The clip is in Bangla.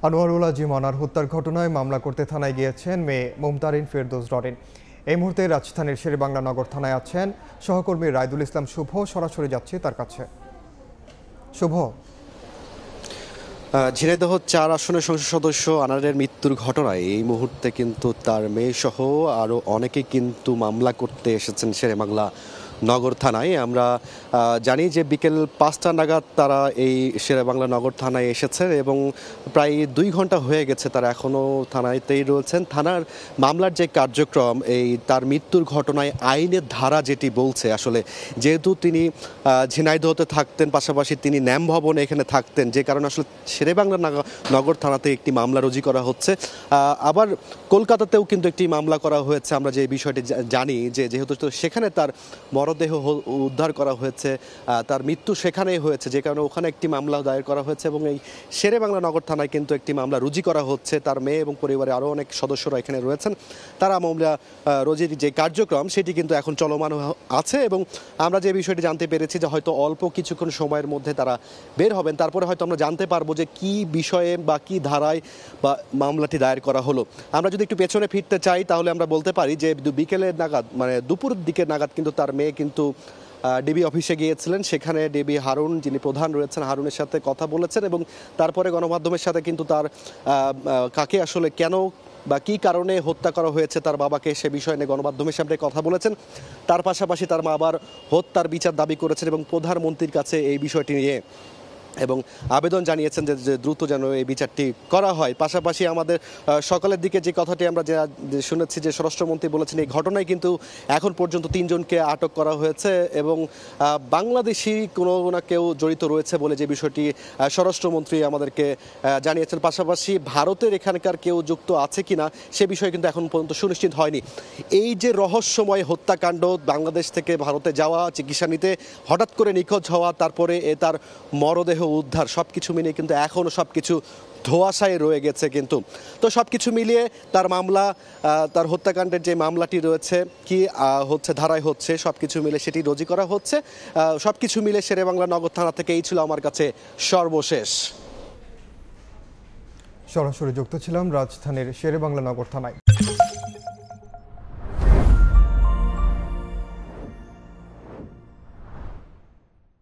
আনোয়ারুল আজিম অনার হত্যার ঘটনায় মামলা করতে থানায় গিয়েছেন মেয়ে মুমতারিন ফেরদৌস ডরিন। এই মুহূর্তে রাজধানীর শেরেবাংলা নগর থানায় আছেন সহকর্মী রায়দুল ইসলাম শুভ। সরাসরি যাচ্ছি তার কাছে। শুভ, ঝিনাইদহ ৪ আসনের সংসদ সদস্য আনারের মৃত্যুর ঘটনায় এই মুহূর্তে কিন্তু তার মেয়ে সহ আরও অনেকে কিন্তু মামলা করতে এসেছেন শেরেবাংলা নগর থানায়। আমরা জানি যে বিকেল ৫টা নাগাদ তারা এই শেরেবাংলা নগর থানায় এসেছেন এবং প্রায় ২ ঘন্টা হয়ে গেছে তারা এখনও থানাতেই রয়েছেন। থানার মামলার যে কার্যক্রম, এই তার মৃত্যুর ঘটনায় আইনের ধারা যেটি বলছে, আসলে যেহেতু তিনি ঝিনাইদহতে থাকতেন, পাশাপাশি তিনি ন্যাম ভবনে এখানে থাকতেন, যে কারণে আসলে শেরেবাংলা নগর থানাতে একটি মামলা রুজু করা হচ্ছে। আবার কলকাতাতেও কিন্তু একটি মামলা করা হয়েছে। আমরা যে বিষয়টি জানি যে যেহেতু সেখানে তার মরদেহ উদ্ধার করা হয়েছে, তার মৃত্যু সেখানেই হয়েছে, যে কারণে ওখানে একটি মামলা দায়ের করা হয়েছে এবং এই শেরেবাংলা নগর থানায় কিন্তু একটি মামলা রুজু করা হচ্ছে। তার মেয়ে এবং পরিবারের আরও অনেক সদস্যরা এখানে রয়েছেন। তারা মামলা রুজির যে কার্যক্রম সেটি কিন্তু এখন চলমান আছে এবং আমরা যে বিষয়টি জানতে পেরেছি যে হয়তো অল্প কিছুক্ষণ সময়ের মধ্যে তারা বের হবেন। তারপরে হয়তো আমরা জানতে পারবো যে কী বিষয়ে বা কী ধারায় বা মামলাটি দায়ের করা হলো। আমরা যদি একটু পেছনে ফিরতে চাই তাহলে আমরা বলতে পারি যে বিকেলের নাগাদ, মানে দুপুরের দিকের নাগাদ কিন্তু তার মেয়ে কিন্তু ডিবি অফিসে গিয়েছিলেন। সেখানে ডিবি হারুন, যিনি প্রধান রয়েছেন, হারুনের সাথে কথা বলেছেন এবং তারপরে গণমাধ্যমের সাথে কিন্তু তার কাকে আসলে কেন বা কী কারণে হত্যা করা হয়েছে তার বাবাকে, সে বিষয় নিয়ে গণমাধ্যমের সামনে কথা বলেছেন। তার পাশাপাশি তার মা আবার হত্যার বিচার দাবি করেছেন এবং প্রধানমন্ত্রীর কাছে এই বিষয়টি নিয়ে এবং আবেদন জানিয়েছেন যে দ্রুত যেন এই বিচারটি করা হয়। পাশাপাশি আমাদের সকালের দিকে যে কথাটি আমরা শুনেছি যে স্বরাষ্ট্রমন্ত্রী বলেছেন এই ঘটনায় কিন্তু এখন পর্যন্ত ৩ জনকে আটক করা হয়েছে এবং বাংলাদেশি কোনো না কেউ জড়িত রয়েছে বলে যে বিষয়টি স্বরাষ্ট্রমন্ত্রী আমাদেরকে জানিয়েছেন। পাশাপাশি ভারতের এখানকার কেউ যুক্ত আছে কিনা সে বিষয়ে কিন্তু এখন পর্যন্ত সুনিশ্চিত হয়নি। এই যে রহস্যময় হত্যাকাণ্ড, বাংলাদেশ থেকে ভারতে যাওয়া, চিকিৎসা নিতে হঠাৎ করে নিখোঁজ হওয়া, তারপরে তার মরদেহ উদ্ধার, সব কিছু মিলিয়ে কিন্তু এখনও সব কিছু ধোঁয়াশায় রয়ে গেছে। কিন্তু তো সব কিছু মিলিয়ে তার মামলা, তার হত্যাকাণ্ডের যে মামলাটি রয়েছে, কি হচ্ছে ধারায় হচ্ছে, সব কিছু মিলে সেটি রুজু করা হচ্ছে। সব কিছু মিলে শেরেবাংলা নগর থানা থেকে এই ছিল আমার কাছে সর্বশেষ। সরাসরি যুক্ত ছিলাম রাজধানীর শেরেবাংলা নগর থানায়।